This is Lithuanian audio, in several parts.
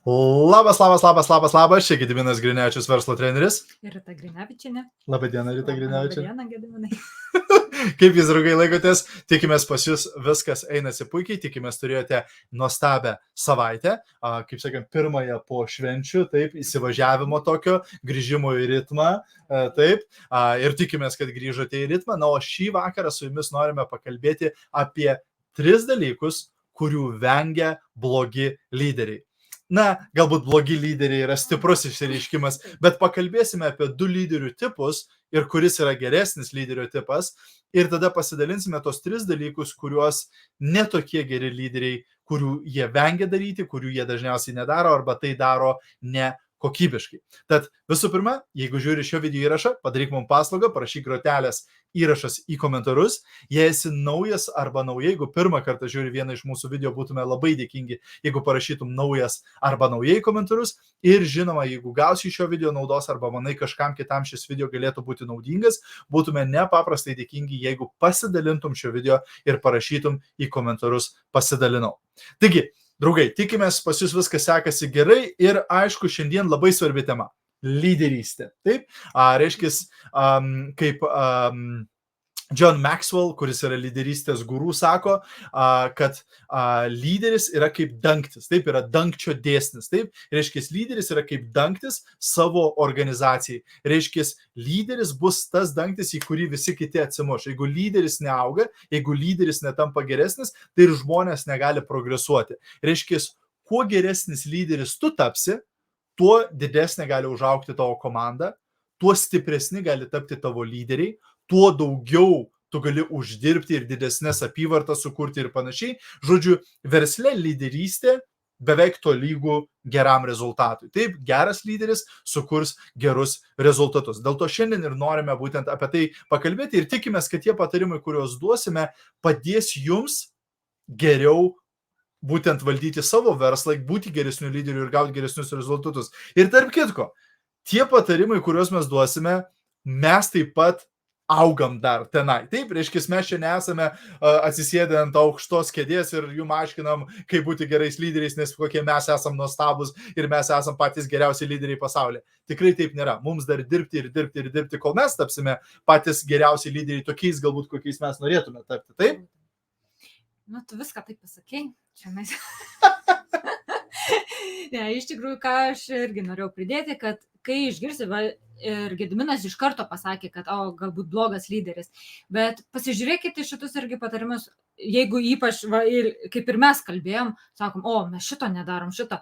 Labas, čia Gediminas Grinevičius, verslo treneris. Ir Rita Grinevičienė. Labadiena, Rita Grinevičienė. Labadiena, Gediminai. Kaip jūs, draugai, laikotės? Tikimės pas jūs viskas einasi puikiai, tikimės turėjote nuostabią savaitę, kaip sakėm, pirmąją po švenčių, taip, įsivažiavimo tokio, grįžimo į ritmą, taip, ir tikimės, kad grįžote į ritmą. Na, o šį vakarą su jumis norime pakalbėti apie 3 dalykus, kurių vengia blogi lyderiai. Na, galbūt blogi lyderiai yra stiprus išsireiškimas, bet pakalbėsime apie 2 lyderių tipus ir kuris yra geresnis lyderio tipas. Ir tada pasidalinsime tos 3 dalykus, kuriuos netokie geri lyderiai, kurių jie vengia daryti, kurių jie dažniausiai nedaro arba tai daro ne kokybiškai. Tad visų pirma, jeigu žiūri šio video įrašą, padaryk mums paslaugą, parašyk grotelės įrašas į komentarus. Jei esi naujas arba nauja, jeigu pirmą kartą žiūri vieną iš mūsų video, būtume labai dėkingi, jeigu parašytum naujas arba naujai komentarus. Ir žinoma, jeigu gausi šio video naudos arba manai kažkam kitam šis video galėtų būti naudingas, būtume nepaprastai dėkingi, jeigu pasidalintum šio video ir parašytum į komentarus pasidalinau. Taigi, draugai, tikimės pas jūs viskas sekasi gerai ir aišku, šiandien labai svarbi tema – lyderystė. Taip, reiškia, kaip John Maxwell, kuris yra lyderystės guru, sako, kad lyderis yra kaip dangtis, taip, yra dangčio dėsnis, taip, reiškia, lyderis yra kaip dangtis savo organizacijai, reiškia, lyderis bus tas dangtis, į kurį visi kiti atsimuš. Jeigu lyderis neauga, jeigu lyderis netampa geresnis, tai ir žmonės negali progresuoti. Reiškia, kuo geresnis lyderis tu tapsi, tuo didesnė gali užaugti tavo komanda, tuo stipresni gali tapti tavo lyderiai, tuo daugiau tu gali uždirbti ir didesnės apyvartas sukurti ir panašiai. Žodžiu, versle lyderystė beveik tolygų geram rezultatui. Taip, geras lyderis sukurs gerus rezultatus. Dėl to šiandien ir norime būtent apie tai pakalbėti ir tikimės, kad tie patarimai, kuriuos duosime, padės jums geriau būtent valdyti savo verslą, būti geresnių lyderių ir gauti geresnius rezultatus. Ir tarp kitko, tie patarimai, kuriuos mes duosime, mes taip pat augam dar tenai. Taip, reiškia, mes čia nesame atsisėdę ant aukštos kėdės ir jum aiškinam, kaip būti gerais lyderiais, nes kokie mes esam nuostabus ir mes esam patys geriausi lyderiai pasaulyje. Tikrai taip nėra. Mums dar dirbti, kol mes tapsime patys geriausi lyderiai tokiais galbūt, kokiais mes norėtume tapti. Taip? Nu, tu viską taip pasakei. Čia mes... Ne, iš tikrųjų, ką aš irgi norėjau pridėti, kad kai išgirsi, ir Gediminas iš karto pasakė, kad galbūt blogas lyderis, bet pasižiūrėkite šitus irgi patarimus, jeigu ypač, ir kaip ir mes kalbėjom, sakom, mes šito nedarom, šito,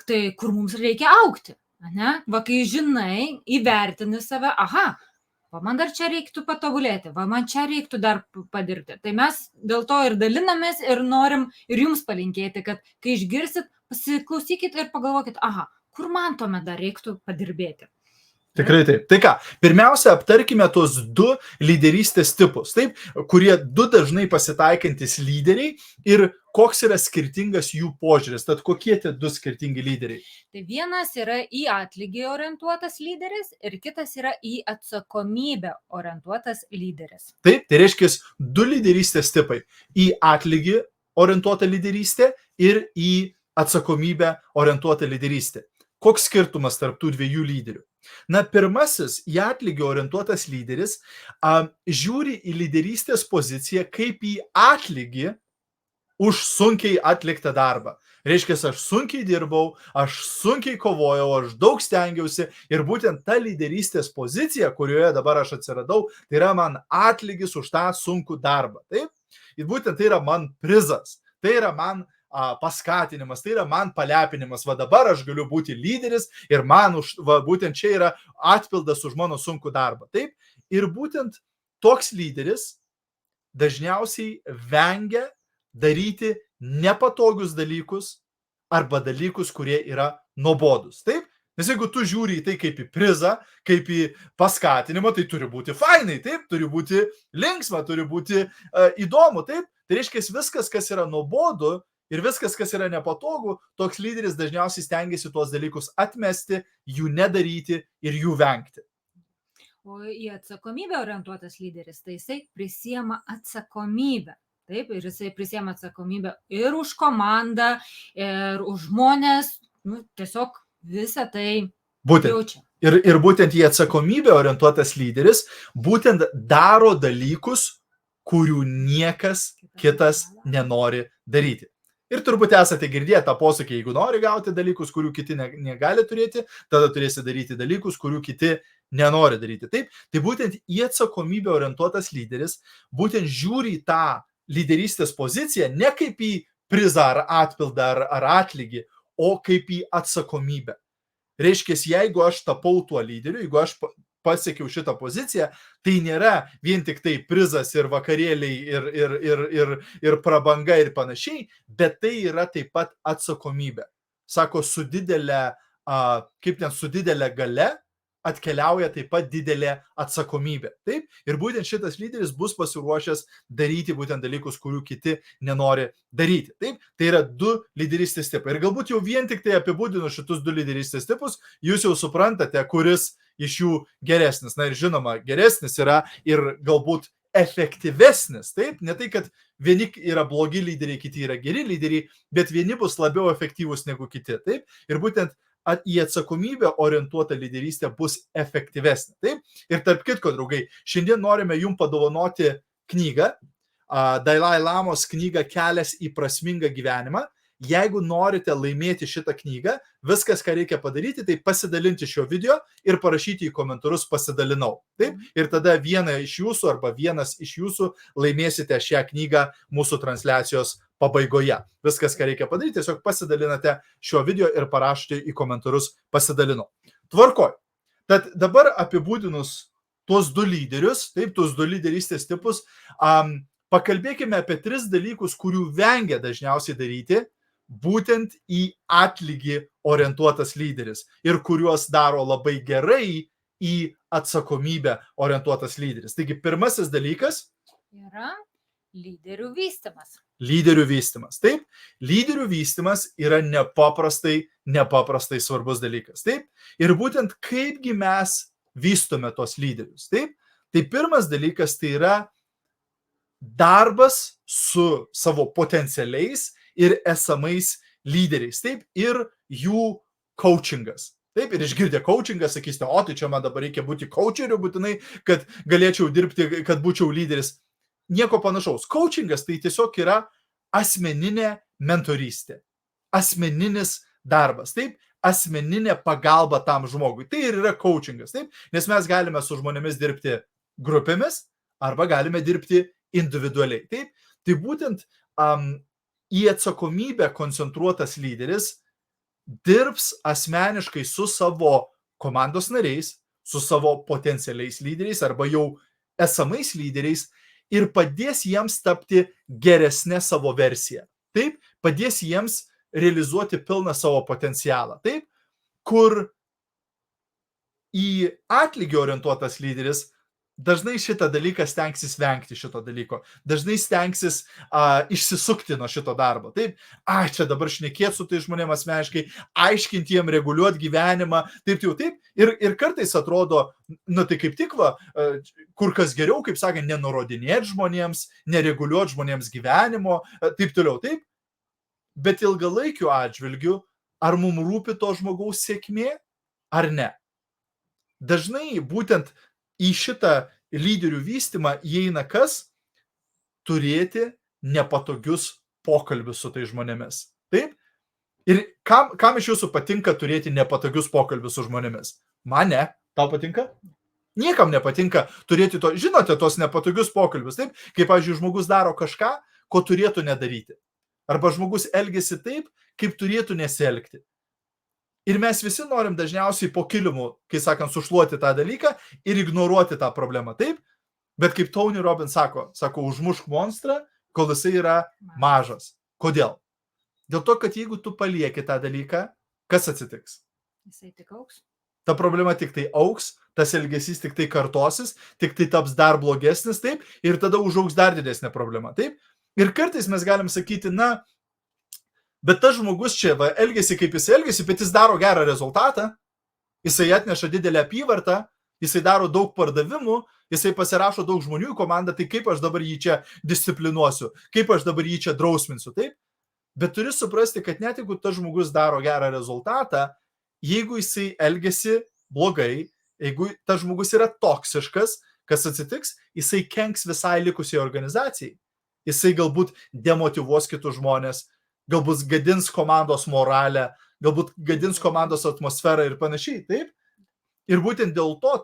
tai kur mums reikia augti, ne? Kai žinai, įvertini save, man dar čia reiktų patobulėti, man čia reiktų dar padirbti. Tai mes dėl to ir dalinamės ir norim ir jums palinkėti, kad kai išgirsit, pasiklausykit ir pagalvokit, kur man tuomet dar reiktų padirbėti. Tikrai taip. Tai ką, pirmiausia, aptarkime tos 2 lyderystės tipus, taip, kurie 2 dažnai pasitaikantis lyderiai ir koks yra skirtingas jų požiūris. Tad kokie tie 2 skirtingi lyderiai? Tai vienas yra į atlygį orientuotas lyderis ir kitas yra į atsakomybę orientuotas lyderis. Taip, tai reiškia 2 lyderystės tipai. Į atlygį orientuota lyderystė ir į atsakomybę orientuota lyderystė. Koks skirtumas tarp tų 2 lyderių? Na, pirmasis į atlygį orientuotas lyderis žiūri į lyderystės poziciją kaip į atlygį už sunkiai atliktą darbą. Reiškia, aš sunkiai dirbau, aš sunkiai kovojau, aš daug stengiausi ir būtent ta lyderystės pozicija, kurioje dabar aš atsiradau, tai yra man atlygis už tą sunkų darbą. Taip? Ir būtent tai yra man prizas, tai yra man paskatinimas, tai yra man palepinimas, dabar aš galiu būti lyderis ir man būtent čia yra atpildas už mano sunkų darbą. Taip? Ir būtent toks lyderis dažniausiai vengia daryti nepatogius dalykus arba dalykus, kurie yra nuobodus. Taip? Nes jeigu tu žiūri į tai kaip į prizą, kaip į paskatinimą, tai turi būti fainai, taip? Turi būti linksma, turi būti įdomu, taip? Tai reiškia, viskas, kas yra nuobodu, ir viskas, kas yra nepatogu, toks lyderis dažniausiai stengiasi tuos dalykus atmesti, jų nedaryti ir jų vengti. O į atsakomybę orientuotas lyderis, tai jisai prisiema atsakomybę. Taip, ir jisai prisiema atsakomybę ir už komandą, ir už žmonės, tiesiog visą tai Būtent. jaučia. Ir būtent į atsakomybę orientuotas lyderis būtent daro dalykus, kurių niekas kitas nenori daryti. Ir turbūt esate girdėję tą posakį, jeigu nori gauti dalykus, kurių kiti negali turėti, tada turėsi daryti dalykus, kurių kiti nenori daryti. Taip, tai būtent į atsakomybę orientuotas lyderis būtent žiūri į tą lyderystės poziciją ne kaip į prizą ar atpildą ar atlygį, o kaip į atsakomybę. Reiškia, jeigu aš tapau tuo lyderiu, jeigu aš pasiekiau šitą poziciją, tai nėra vien tik tai prizas ir vakarėliai ir prabanga ir panašiai, bet tai yra taip pat atsakomybė. Sako, su didelė gale atkeliauja taip pat didelė atsakomybė. Taip? Ir būtent šitas lyderis bus pasiruošęs daryti būtent dalykus, kurių kiti nenori daryti. Taip? Tai yra 2 lyderystės tipai. Ir galbūt jau vien tik tai apibūdinus šitus 2 lyderystės tipus, jūs jau suprantate, kuris iš jų geresnis. Na ir žinoma, geresnis yra ir galbūt efektyvesnis. Taip? Ne tai, kad vieni yra blogi lyderiai, kiti yra geri lyderiai, bet vieni bus labiau efektyvūs negu kiti. Taip? Ir būtent į atsakomybę orientuota lyderystė bus efektyvesnė. Taip? Ir tarp kitko, draugai, šiandien norime jums padovanoti knygą, Dalai Lamos knygą Kelias į prasmingą gyvenimą. Jeigu norite laimėti šitą knygą, viskas, ką reikia padaryti, tai pasidalinti šio video ir parašyti į komentarus pasidalinau. Taip? Ir tada vienas iš jūsų laimėsite šią knygą mūsų transliacijos pabaigoje. Viskas, ką reikia padaryti, tiesiog pasidalinate šio video ir parašote į komentarus pasidalinau. Tvarkoj. Tad dabar apibūdinus tuos 2 lyderius, taip, tuos 2 lyderystės tipus, pakalbėkime apie 3 dalykus, kurių vengia dažniausiai daryti būtent į atlygį orientuotas lyderis ir kuriuos daro labai gerai į atsakomybę orientuotas lyderis. Taigi, pirmasis dalykas yra lyderių vystymas. Lyderių vystymas. Taip, lyderių vystymas yra nepaprastai svarbus dalykas. Taip, ir būtent kaipgi mes vystome tos lyderius. Taip, tai pirmas dalykas tai yra darbas su savo potencialiais ir esamais lyderiais. Taip, ir jų coachingas. Taip, ir išgirdę coachingą, sakysite, o tai čia man dabar reikia būti coacheriu būtinai, kad galėčiau dirbti, kad būčiau lyderis. Nieko panašaus. Coachingas tai tiesiog yra asmeninė mentorystė. Asmeninis darbas. Taip, asmeninė pagalba tam žmogui. Tai ir yra coachingas. Taip, nes mes galime su žmonėmis dirbti grupėmis arba galime dirbti individualiai. Taip, tai būtent į atsakomybę koncentruotas lyderis dirbs asmeniškai su savo komandos nariais, su savo potencialiais lyderiais arba jau esamais lyderiais ir padės jiems tapti geresnę savo versiją. Taip, padės jiems realizuoti pilną savo potencialą. Taip, kur į atlygį orientuotas lyderis dažnai šitą dalyką stengsis vengti šito dalyko. Dažnai stengsis išsisukti nuo šito darbo. Taip, čia dabar šnekėti su tai žmonėm asmeniškai, aiškinti jiem, reguliuoti gyvenimą. Taip. Ir kartais atrodo, tai kaip tik kur kas geriau, kaip sakė, nenurodinėti žmonėms, nereguliuoti žmonėms gyvenimo, taip toliau. Taip. Bet ilgalaikiu atžvilgiu, ar mums rūpi to žmogaus sėkmė, ar ne? Dažnai būtent į šitą lyderių vystymą įeina kas? Turėti nepatogius pokalbius su tai žmonėmis. Taip? Ir kam iš jūsų patinka turėti nepatogius pokalbius su žmonėmis? Man ne. Tau patinka? Niekam nepatinka turėti to, žinote, tos nepatogius pokalbius. Taip? Kaip, pavyzdžiui, žmogus daro kažką, ko turėtų nedaryti. Arba žmogus elgiasi taip, kaip turėtų nesielgti. Ir mes visi norim dažniausiai po kilimu, kai sakant, sušluoti tą dalyką ir ignoruoti tą problemą. Taip? Bet kaip Tony Robbins sako, užmušk monstrą, kol jisai yra mažas. Kodėl? Dėl to, kad jeigu tu palieki tą dalyką, kas atsitiks? Jisai tik auks. Ta problema tik tai auks, tas elgesys tik tai kartosis, tik tai taps dar blogesnis, taip, ir tada užaugs dar didesnė problema, taip. Ir kartais mes galim sakyti, bet tas žmogus čia elgesi kaip jis elgesi, bet jis daro gerą rezultatą, jisai atneša didelę apyvartą, jisai daro daug pardavimų, jisai pasirašo daug žmonių į komandą, tai kaip aš dabar jį čia disciplinuosiu, kaip aš dabar jį čia drausminsiu, taip? Bet turi suprasti, kad net jeigu tas žmogus daro gerą rezultatą, jeigu jisai elgesi blogai, jeigu tas žmogus yra toksiškas, kas atsitiks, jisai kenks visai likusiai organizacijai. Jisai galbūt demotyvuos kitus žmonės, galbūt gadins komandos moralę, galbūt gadins komandos atmosferą ir panašiai, taip? Ir būtent dėl to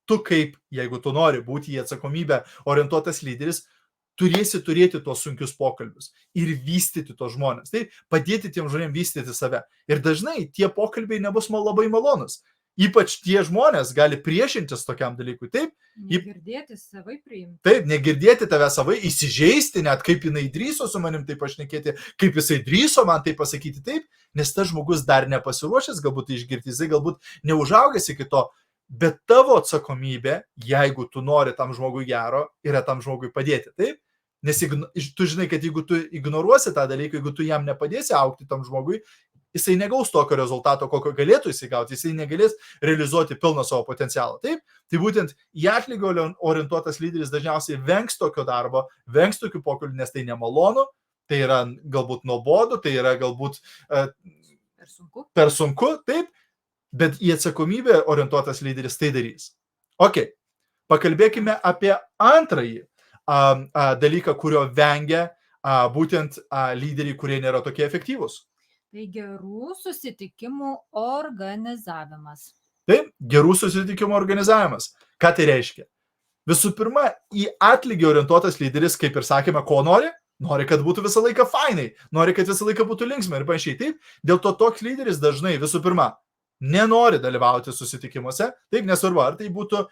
tu kaip, jeigu tu nori būti į atsakomybę orientuotas lyderis, turėsi turėti tuos sunkius pokalbius ir vystyti tos žmonės. Tai padėti tiem žmonėms vystyti save. Ir dažnai tie pokalbiai nebus labai malonus. Ypač tie žmonės gali priešintis tokiam dalykui. Taip, negirdėti savai priimti. Taip, negirdėti tave savai, įsižeisti, net kaip jinai drįso su manim taip pašnekėti, kaip jisai drįso man tai pasakyti taip, nes tas žmogus dar nepasiruošęs galbūt išgirti, jisai galbūt neužaugęs iki to. Bet tavo atsakomybė, jeigu tu nori tam žmogui gero, yra tam žmogui padėti, taip? Nes tu žinai, kad jeigu tu ignoruosi tą dalyką, jeigu tu jam nepadėsi augti tam žmogui, jisai negaus tokio rezultato, kokio galėtų jisai gauti, jisai negalės realizuoti pilną savo potencialą, taip? Tai būtent į atlygio orientuotas lyderis dažniausiai vengs tokio darbo, vengs tokių pokalbių, nes tai nemalonu, tai yra galbūt nuobodu, tai yra galbūt per sunku, taip? Bet į atsakomybę orientuotas lyderis tai darys. Ok, pakalbėkime apie antrąjį dalyką, kurio vengia būtent lyderiai, kurie nėra tokie efektyvūs. Tai gerų susitikimų organizavimas. Taip, gerų susitikimų organizavimas. Ką tai reiškia? Visų pirma, į atlygį orientuotas lyderis, kaip ir sakėme, ko nori? Nori, kad būtų visą laiką fainai, nori, kad visą laiką būtų linksma ir panašiai. Taip, dėl to toks lyderis dažnai visų pirma nenori dalyvauti susitikimuose, taip nesvarbu, ar tai būtų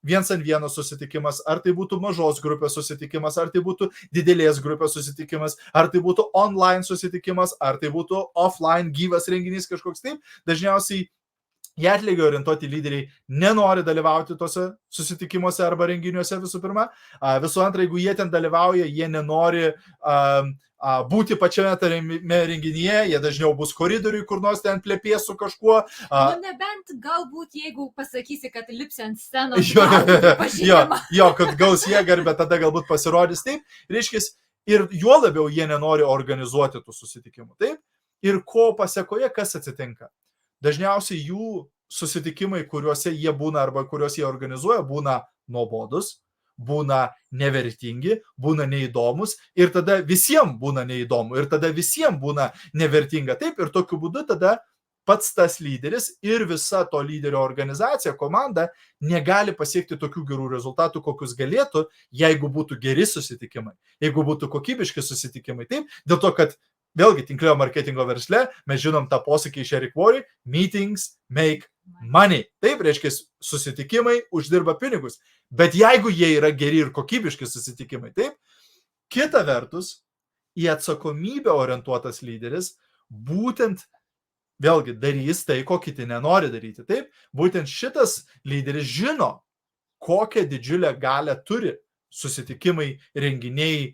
viens ant vieno susitikimas, ar tai būtų mažos grupės susitikimas, ar tai būtų didelės grupės susitikimas, ar tai būtų online susitikimas, ar tai būtų offline gyvas renginys kažkoks, taip, dažniausiai į atlygį orientuoti lyderiai nenori dalyvauti tose susitikimuose arba renginiuose visų pirma, visų antra, jeigu jie ten dalyvauja, jie nenori būti pačiame tame renginyje, jie dažniau bus koridoriui, kur nors ten plepės su kažkuo. Nebent galbūt, jeigu pasakysi, kad lipsi ant scenos, jo, kad gaus jėgą, bet tada galbūt pasirodys taip. Reiškia, ir juo labiau jie nenori organizuoti tų susitikimų. Taip? Ir ko pasiekoje, kas atsitinka? Dažniausiai jų susitikimai, kuriuose jie būna arba kuriuos jie organizuoja, būna nuobodus, būna nevertingi, būna neįdomus ir tada visiems būna neįdomu ir tada visiems būna nevertinga. Taip, ir tokiu būdu tada pats tas lyderis ir visa to lyderio organizacija, komanda negali pasiekti tokių gerų rezultatų, kokius galėtų, jeigu būtų geri susitikimai, jeigu būtų kokybiški susitikimai. Taip, dėl to, kad vėlgi tinklinio marketingo versle mes žinom tą posakį iš Eric Worre, meetings make money. Taip, reiškia, susitikimai uždirba pinigus. Bet jeigu jie yra geri ir kokybiški susitikimai, taip, kita vertus, į atsakomybę orientuotas lyderis būtent vėlgi darys tai, ko kiti nenori daryti. Taip, būtent šitas lyderis žino, kokią didžiulę galią turi susitikimai, renginiai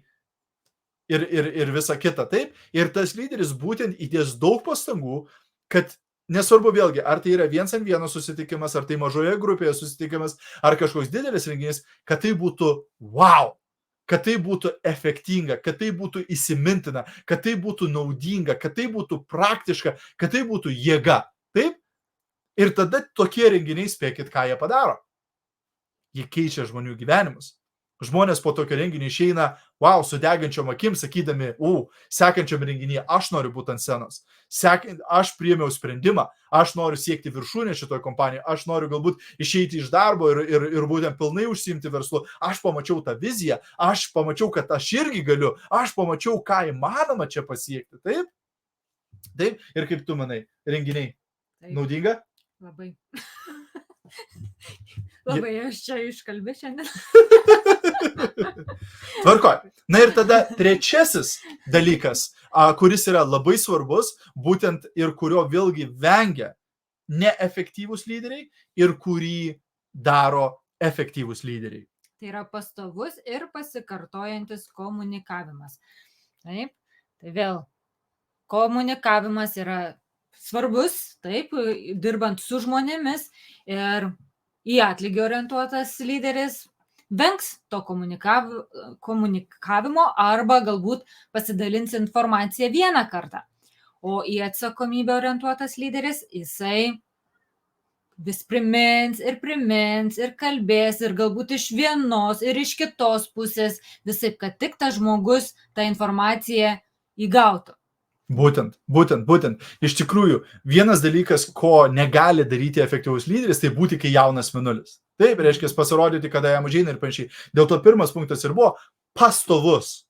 ir visa kita. Taip, ir tas lyderis būtent įdės daug pastangų, kad nesvarbu vėlgi, ar tai yra viens ant vieno susitikimas, ar tai mažoje grupėje susitikimas, ar kažkoks didelis renginys, kad tai būtų wow, kad tai būtų efektinga, kad tai būtų įsimintina, kad tai būtų naudinga, kad tai būtų praktiška, kad tai būtų jėga. Taip? Ir tada tokie renginiai, spėkit, ką jie padaro. Jie keičia žmonių gyvenimus. Žmonės po tokio renginio išeina, wow, su degančiom akim, sakydami, sekančiam renginyje aš noriu būti ant scenos, aš priėmiau sprendimą, aš noriu siekti viršūnę šitoje kompanijoje, aš noriu galbūt išeiti iš darbo ir būtent pilnai užsiimti verslu, aš pamačiau tą viziją, aš pamačiau, kad aš irgi galiu, aš pamačiau, ką įmanoma čia pasiekti, taip? Taip, ir kaip tu manai, renginiai naudinga? Labai. Labai aš čia iškalbė šiandien. Tvarkoj. Na ir tada trečiasis dalykas, kuris yra labai svarbus, būtent ir kurio vėlgi vengia neefektyvūs lyderiai ir kurį daro efektyvūs lyderiai. Tai yra pastovus ir pasikartojantis komunikavimas. Taip, tai vėl komunikavimas yra svarbus, taip, dirbant su žmonėmis ir į atlygį orientuotas lyderis vengs to komunikavimo arba galbūt pasidalins informaciją vieną kartą. O į atsakomybę orientuotas lyderis, jisai vis primins ir kalbės ir galbūt iš vienos ir iš kitos pusės, visai, kad tik tas žmogus tą informaciją įgautų. Būtent. Iš tikrųjų, vienas dalykas, ko negali daryti efektyvus lyderis, tai būti kai jaunas minulis. Taip, reiškia pasirodyti, kada jam užeina ir panašiai. Dėl to pirmas punktas ir buvo pastovus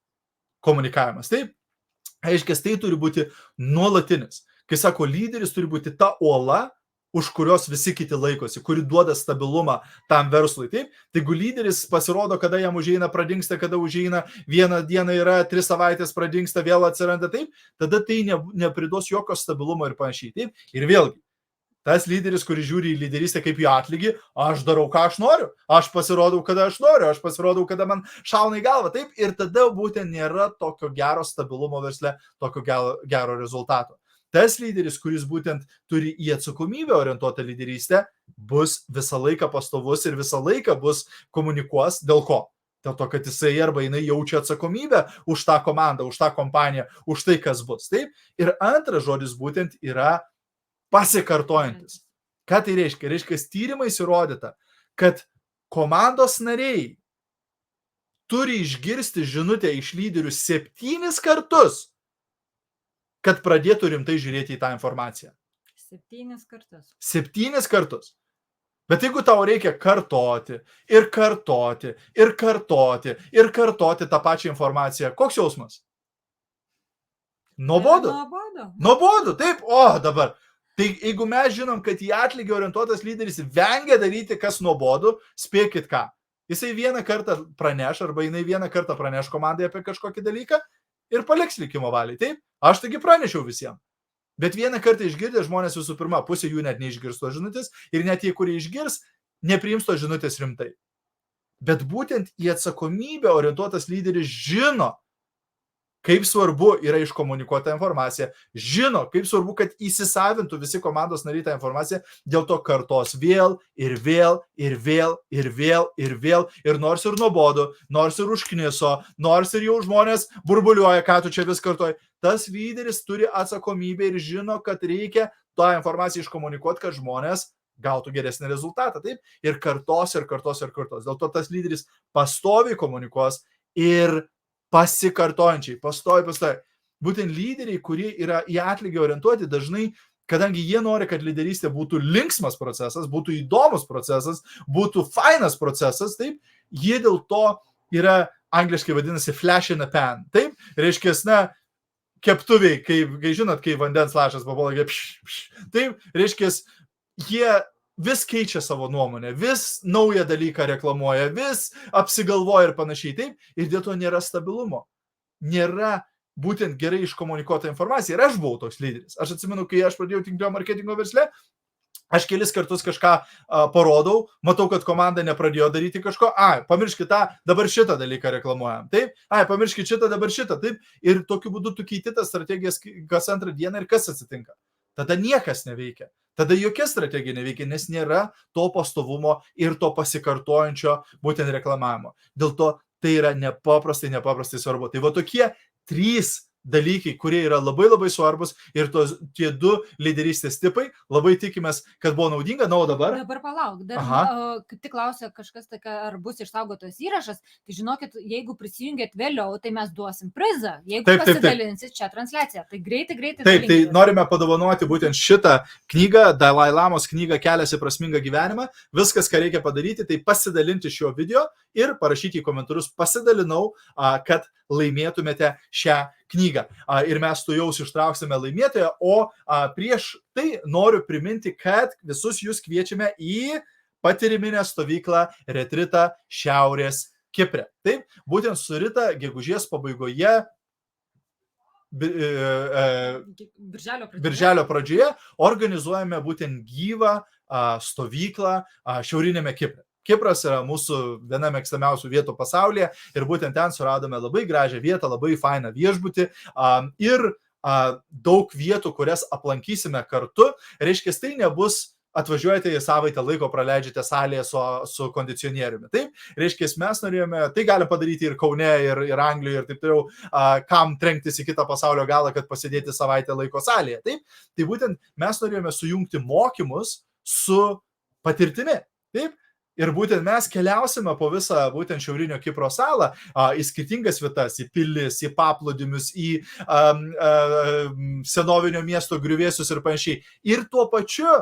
komunikavimas. Taip, reiškia, tai turi būti nuolatinis. Kai sako, lyderis turi būti ta uola, už kurios visi kiti laikosi, kuri duoda stabilumą tam verslui. Taip, jeigu lyderis pasirodo, kada jam užeina, pradingsta, kada užeina, vieną dieną yra, 3 savaitės pradingsta, vėl atsiranda, taip, tada tai nepriduos jokio stabilumo ir panašiai. Taip, ir vėlgi, tas lyderis, kuris žiūri į lyderystę kaip į atlygį, aš darau, ką aš noriu, aš pasirodau, kada aš noriu, aš pasirodau, kada man šauna į galvą, taip, ir tada būtent nėra tokio gero stabilumo versle, tokio gero rezultato. Tas lyderis, kuris būtent turi į atsakomybę orientuotą lyderystę, bus visą laiką pastovus ir visą laiką bus komunikuos. Dėl ko? Dėl to, kad jisai arba jinai jaučia atsakomybę už tą komandą, už tą kompaniją, už tai, kas bus. Taip? Ir antras žodis būtent yra pasikartojantis. Ką tai reiškia? Reiškia, tyrimais įrodyta, kad komandos nariai turi išgirsti žinutę iš lyderių 7 kartus, kad pradėtų rimtai žiūrėti į tą informaciją. 7 kartus. 7 kartus. Bet jeigu tau reikia kartoti tą pačią informaciją, koks jausmas? Nuobodu, taip, dabar. Tai jeigu mes žinom, kad į atlygį orientuotas lyderis vengia daryti kas nuobodu, spėkit ką. Jisai vieną kartą praneš, arba jinai vieną kartą praneš komandai apie kažkokį dalyką, ir paliks likimo valiai. Taip, aš taigi pranešiau visiems. Bet vieną kartą išgirdę žmonės visų pirma, pusė jų net neišgirs to žinutės ir net tie, kurie išgirs, nepriims to žinutės rimtai. Bet būtent į atsakomybę orientuotas lyderis žino, kaip svarbu yra iškomunikuota informacija, žino, kaip svarbu, kad įsisavintų visi komandos nariai tą informaciją, dėl to kartos vėl, ir nors ir nuobodu, nors ir užkniso, nors ir jau žmonės burbuliuoja, ką tu čia vis kartoji. Tas lyderis turi atsakomybę ir žino, kad reikia tą informaciją iškomunikuoti, kad žmonės gautų geresnį rezultatą. Taip? Ir kartos. Dėl to tas lyderis pastoviai komunikuos ir pasikartojančiai, pastoviai. Būtent lyderiai, kurie yra į atlygį orientuoti, dažnai, kadangi jie nori, kad lyderystė būtų linksmas procesas, būtų įdomus procesas, būtų fainas procesas, taip, jie dėl to yra, angliškai vadinasi, flash in a pan. Taip, reiškia, keptuviai, kai žinot, kai vandens lašas papuola, taip, reiškia, jie vis keičia savo nuomonę, vis naują dalyką reklamuoja, vis apsigalvoja ir panašiai, taip, ir dėl to nėra stabilumo. Nėra būtent gerai iškomunikuota informacija. Ir aš buvau toks lyderis. Aš atsimenu, kai aš pradėjau tinklinio marketingo versle, aš kelis kartus kažką parodau, matau, kad komanda nepradėjo daryti kažko, pamirškit tą, dabar šitą dalyką reklamuojam, taip, pamirškit šitą, dabar šitą, taip, ir tokiu būdu tu keiti tas strategijas kas antrą dieną ir kas atsitinka. Tada niekas neveikia. Tada jokia strategija neveikia, nes nėra to pastovumo ir to pasikartojančio būtent reklamavimo. Dėl to tai yra nepaprastai svarbu. Tai va tokie 3 dalykai, kurie yra labai svarbus ir tie 2 lyderystės tipai, labai tikimės, kad buvo naudinga. Na, o dabar? Dabar palauk, kaip tik klausia kažkas, ar bus išsaugotas įrašas, tai žinokit, jeigu prisijungėt vėliau, tai mes duosim prizą, jeigu pasidalinsit šią transliaciją. Tai greitai. Taip, tai norime padovanoti būtent šitą knygą, Dalai Lamos knygą Kelias į prasmingą gyvenimą. Viskas, ką reikia padaryti, tai pasidalinti šio video ir parašyti į komentarus pasidalinau, kad laimėtumėte šią knygą. Ir mes tu jau ištrauksime laimėtoją, o prieš tai noriu priminti, kad visus jūs kviečiame į patyriminę stovyklą Retritą Šiaurės Kipre. Taip, būtent su Rita gegužės pabaigoje, birželio pradžioje organizuojame būtent gyvą stovyklą šiaurinėme Kipre. Kipras yra mūsų viena mėgstamiausių vietų pasaulyje ir būtent ten suradome labai gražią vietą, labai fainą viešbutį ir daug vietų, kurias aplankysime kartu. Reiškia, tai nebus atvažiuojate į savaitę laiko, praleidžiate salėje su kondicionieriumi. Taip, reiškia, mes norėjome, tai galim padaryti ir Kaune, ir Anglijoje, ir taip toliau, kam trenktis į kitą pasaulio galą, kad pasėdėti savaitę laiko salėje. Taip, tai būtent mes norėjome sujungti mokymus su patirtimi. Taip, ir būtent mes keliausime po visą būtent šiaurinio Kipro salą, į skirtingas vietas, į pilis, į paplūdimius, į senovinio miesto griuvėsius ir panašiai. Ir tuo pačiu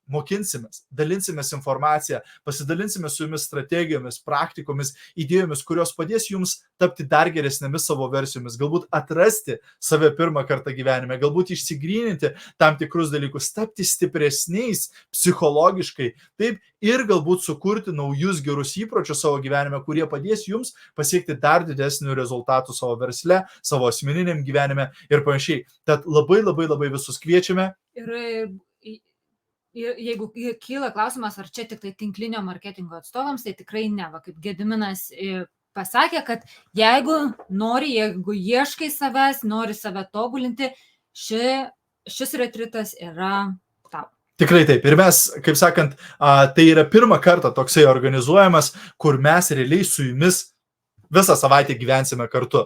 mokinsimės, dalinsimės informaciją, pasidalinsime su jumis strategijomis, praktikomis, idėjomis, kurios padės jums tapti dar geresnėmis savo versijomis, galbūt atrasti save pirmą kartą gyvenime, galbūt išsigryninti tam tikrus dalykus, tapti stipresniais psichologiškai, taip, ir galbūt sukurti naujus gerus įpročius savo gyvenime, kurie padės jums pasiekti dar didesnių rezultatų savo versle, savo asmeniniam gyvenime ir panašiai. Tad labai visus kviečiame. Ir jeigu kyla klausimas, ar čia tik tai tinklinio marketingo atstovams, tai tikrai ne. Va, kaip Gediminas pasakė, kad jeigu ieškai savęs, nori save tobulinti, šis retritas yra tau. Tikrai taip. Ir mes, kaip sakant, tai yra pirmą kartą toksai organizuojamas, kur mes realiai su jumis visą savaitę gyvensime kartu.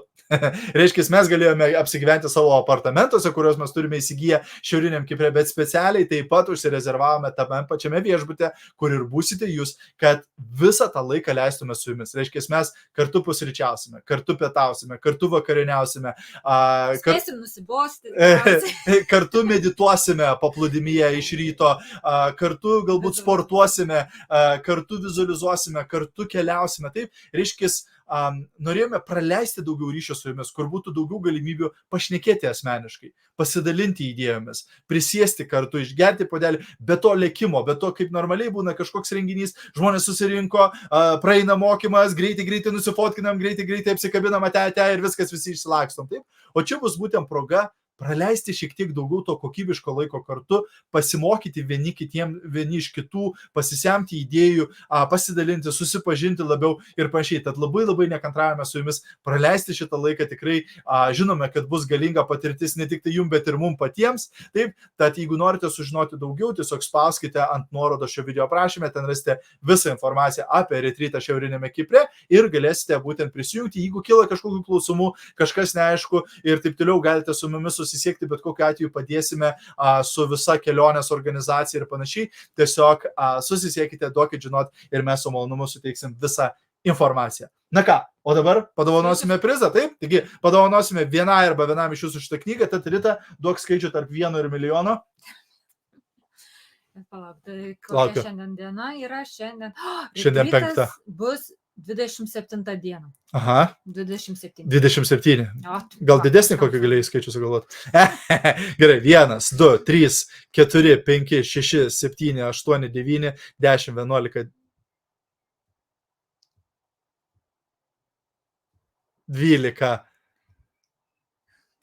Reiškia, mes galėjome apsigyventi savo apartamentuose, kuriuos mes turime įsigiję šiauriniam Kipre, bet specialiai taip pat užsirezervavome tame pačiame viešbute, kur ir būsite jūs, kad visą tą laiką leistume su jumis. Reiškia, mes kartu pusryčiausime, kartu pietausime, kartu vakarieniausime, spėsim nusibosti, kartu medituosime paplūdimyje iš ryto, kartu galbūt sportuosime, kartu vizualizuosime, kartu keliausime. Taip, reiškia, norėjome praleisti daugiau ryšio su jumis, kur būtų daugiau galimybių pašnekėti asmeniškai, pasidalinti idėjomis, prisėsti kartu, išgerti puodelį, be to lėkimo, be to kaip normaliai būna kažkoks renginys, žmonės susirinko, praeina mokymas, greitai nusifotkinam, greitai apsikabinam ate ir viskas visi išsilakstom. Taip? O čia bus būtent proga praleisti šiek tiek daugiau to kokybiško laiko kartu, pasimokyti vieni iš kitų, pasisemti idėjų, pasidalinti, susipažinti labiau ir panašiai. Tad labai nekantravome su jumis praleisti šitą laiką, tikrai žinome, kad bus galinga patirtis ne tik tai jums, bet ir mums patiems. Taip, tad jeigu norite sužinoti daugiau, tiesiog spauskite ant nuorodo šio video aprašyme, ten rasite visą informaciją apie retrytą šiauriniame Kipre ir galėsite būtent prisijungti. Jeigu kyla kažkokių klausimų, kažkas neaišku ir taip toliau, galite su mumis susisiekti, bet kokiu atveju padėsime su visa kelionės organizacija ir panašiai. Tiesiog susisiekite, duokit žinot ir mes su malonumu suteiksim visą informaciją. Na ką, o dabar padovanosime prizą, taip? Taigi padovanosime vienai arba vienam iš jūsų šitą knygą, tad Rita, duok skaičių tarp 1 ir milijono. Palauk, tai kokia šiandien diena yra? Šiandien 5. Bus 27 dieną. Aha. 27. Gal didesnį kokį galėjai skaičių sugalvoti? Gerai, 1, 2, 3, 4, 5, 6, 7, 8, 9, 10, 11, 12,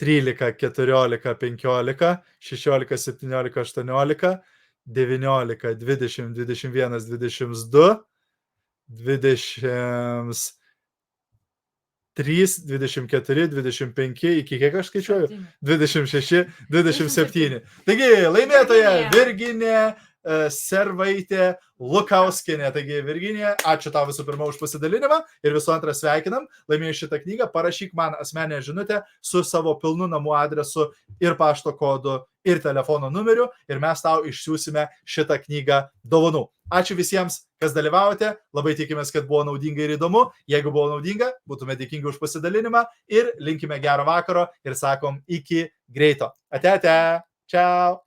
13, 14, 15, 16, 17, 18, 19, 20, 21, 22, 23, 24, 25, iki kiek aš skaičiuoju? 26, 27. Taigi, laimėtoja Virginija Servaitė Lukauskienė. Taigi, Virginija, ačiū tau visų pirma už pasidalinimą ir visų antrą sveikinam. Laimėjai šitą knygą, parašyk man asmeninę žinutę su savo pilnu namų adresu ir pašto kodu ir telefono numeriu ir mes tau išsiųsime šitą knygą dovanų. Ačiū visiems, kas dalyvavote, labai tikimės, kad buvo naudinga ir įdomu. Jeigu buvo naudinga, būtume dėkingi už pasidalinimą ir linkime gero vakaro ir sakom iki greito. Ate, čiau.